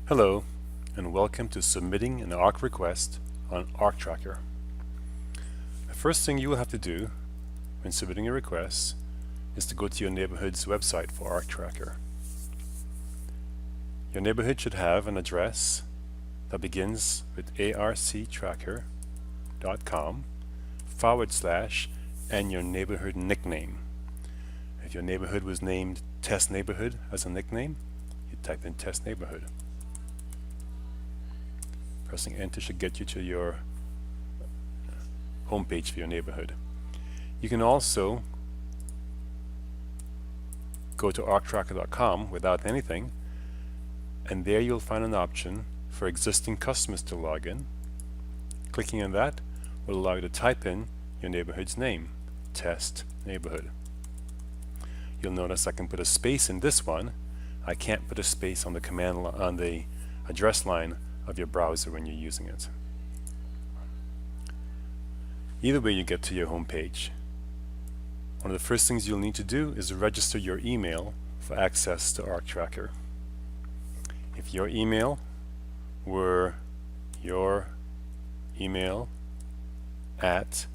Hello, and welcome to submitting an ARC request on ARC Tracker. The first thing you will have to do when submitting a request is to go to your neighborhood's website for ARC Tracker. Your neighborhood should have an address that begins with arctracker.com/ and your neighborhood nickname. If your neighborhood was named Test Neighborhood as a nickname, you type in Test Neighborhood. Pressing enter should get you to your homepage for your neighborhood. You can also go to arctracker.com without anything, and there you'll find an option for existing customers to log in. Clicking on that will allow you to type in your neighborhood's name, Test Neighborhood. You'll notice I can put a space in this one. I can't put a space on the address line of your browser when you're using it. Either way you get to your home page. One of the first things you'll need to do is register your email for access to ARC Tracker. If your email were your email at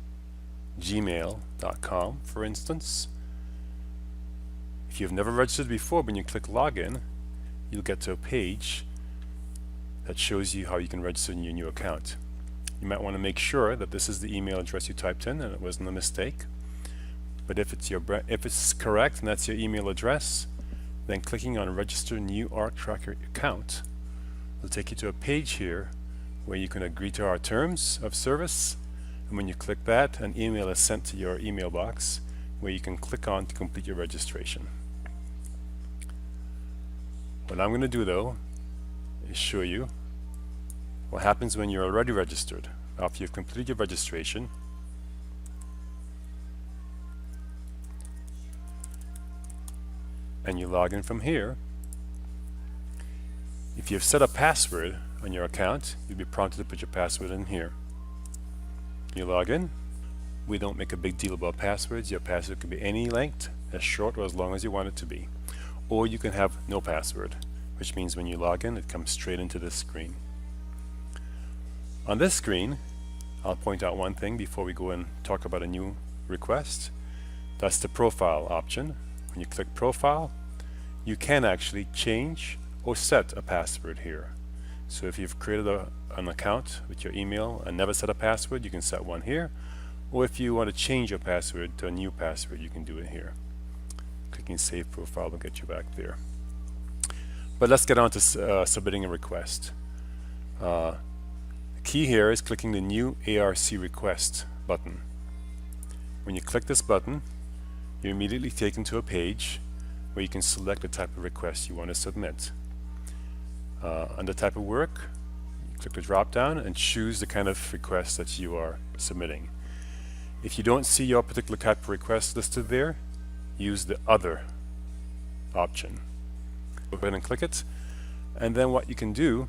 gmail.com, for instance, if you've never registered before, when you click login, you'll get to a page that shows you how you can register in your new account. You might want to make sure that this is the email address you typed in and it wasn't a mistake. But if it's correct and that's your email address, then clicking on Register New ARC Tracker Account will take you to a page here where you can agree to our terms of service. And when you click that, an email is sent to your email box where you can click on to complete your registration. What I'm going to do though is show you what happens when you're already registered. After you've completed your registration, and you log in from here, if you've set a password on your account, you'll be prompted to put your password in here. You log in. We don't make a big deal about passwords. Your password can be any length, as short or as long as you want it to be. Or you can have no password, which means when you log in, it comes straight into this screen. On this screen, I'll point out one thing before we go and talk about a new request. That's the profile option. When you click profile, you can actually change or set a password here. So if you've created an account with your email and never set a password, you can set one here. Or if you want to change your password to a new password, you can do it here. Clicking Save Profile will get you back there. But let's get on to submitting a request. The key here is clicking the New ARC Request button. When you click this button, you're immediately taken to a page where you can select the type of request you want to submit. Under Type of Work, you click the drop down and choose the kind of request that you are submitting. If you don't see your particular type of request listed there, use the Other option. Go ahead and click it, and then what you can do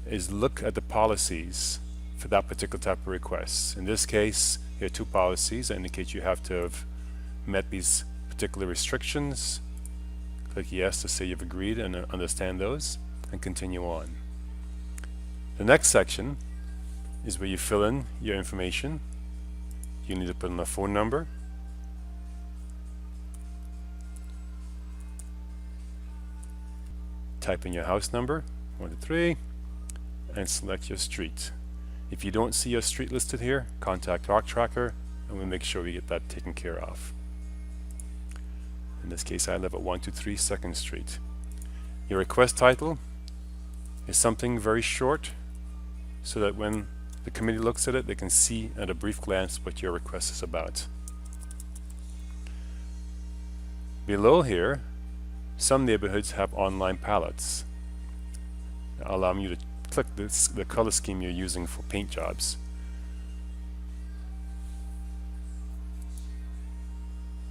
is look at the policies for that particular type of request. In this case, there are two policies that indicate you have to have met these particular restrictions. Click yes to say you've agreed and understand those, and continue on. The next section is where you fill in your information. You need to put in a phone number, type in your house number, 123, and select your street. If you don't see your street listed here, contact ARC Tracker and we'll make sure we get that taken care of. In this case, I live at 123 2nd Street. Your request title is something very short so that when the committee looks at it, they can see at a brief glance what your request is about. Below here, some neighborhoods have online palettes, allowing you to click the color scheme you're using for paint jobs.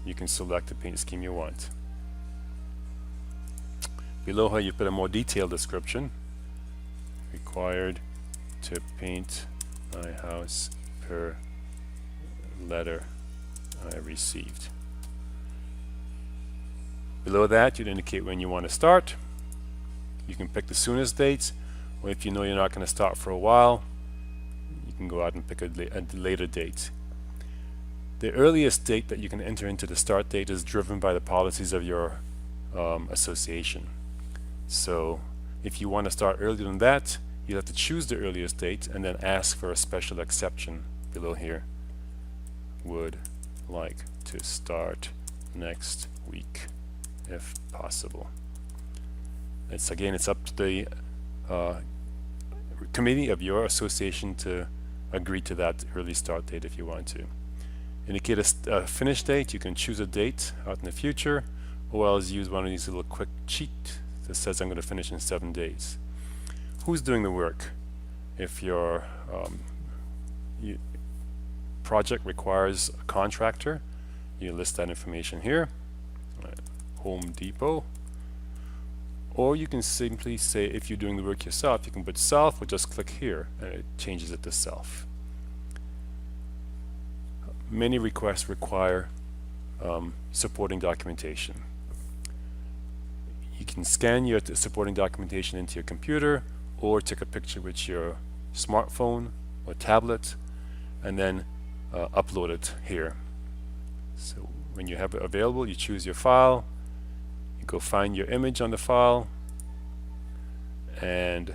You can select the paint scheme you want. Below here you put a more detailed description. Required to paint my house per letter I received. Below that, you'd indicate when you want to start. You can pick the soonest date, or if you know you're not going to start for a while, you can go out and pick a later date. The earliest date that you can enter into the start date is driven by the policies of your association. So if you want to start earlier than that, you have to choose the earliest date and then ask for a special exception below here. Would like to start next week if possible. It's up to the committee of your association to agree to that early start date if you want to. Indicate a finish date. You can choose a date out in the future, or else use one of these little quick cheat that says I'm going to finish in 7 days. Who's doing the work? If your project requires a contractor, you list that information here. Home Depot. Or you can simply say, if you're doing the work yourself, you can put self, or just click here and it changes it to self. Many requests require supporting documentation. You can scan your supporting documentation into your computer, or take a picture with your smartphone or tablet and then upload it here. So when you have it available, you choose your file, you go find your image on the file and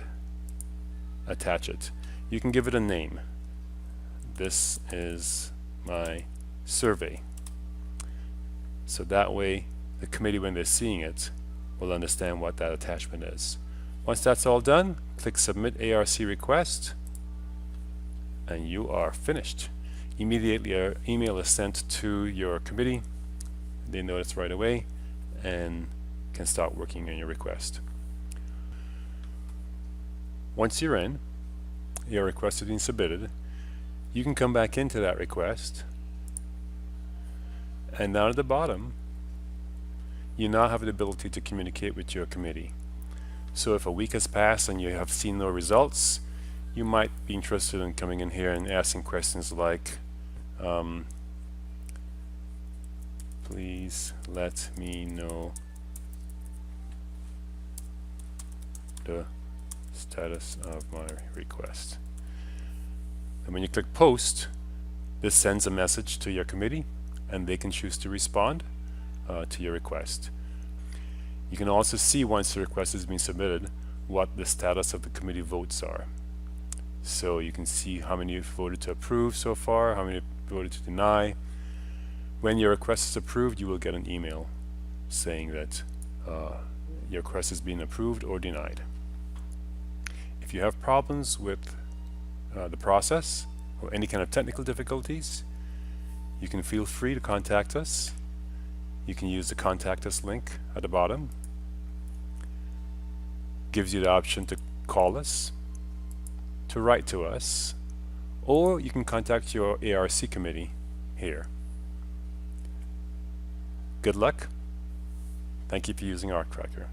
attach it. You can give it a name. This is my survey. So that way the committee, when they're seeing it, will understand what that attachment is. Once that's all done, click Submit ARC Request and you are finished. Immediately an email is sent to your committee. They notice right away and can start working on your request. Once you're in, your request has been submitted, you can come back into that request, and down at the bottom you now have the ability to communicate with your committee. So if a week has passed and you have seen no results, you might be interested in coming in here and asking questions like, please let me know the status of my request. And when you click post, this sends a message to your committee and they can choose to respond to your request. You can also see, once the request has been submitted, what the status of the committee votes are. So you can see how many voted to approve so far, how many voted to deny. When your request is approved, you will get an email saying that your request has been approved or denied. If you have problems with the process or any kind of technical difficulties, you can feel free to contact us. You can use the Contact Us link at the bottom. Gives you the option to call us, to write to us, or you can contact your ARC committee here. Good luck. Thank you for using ArcTracker.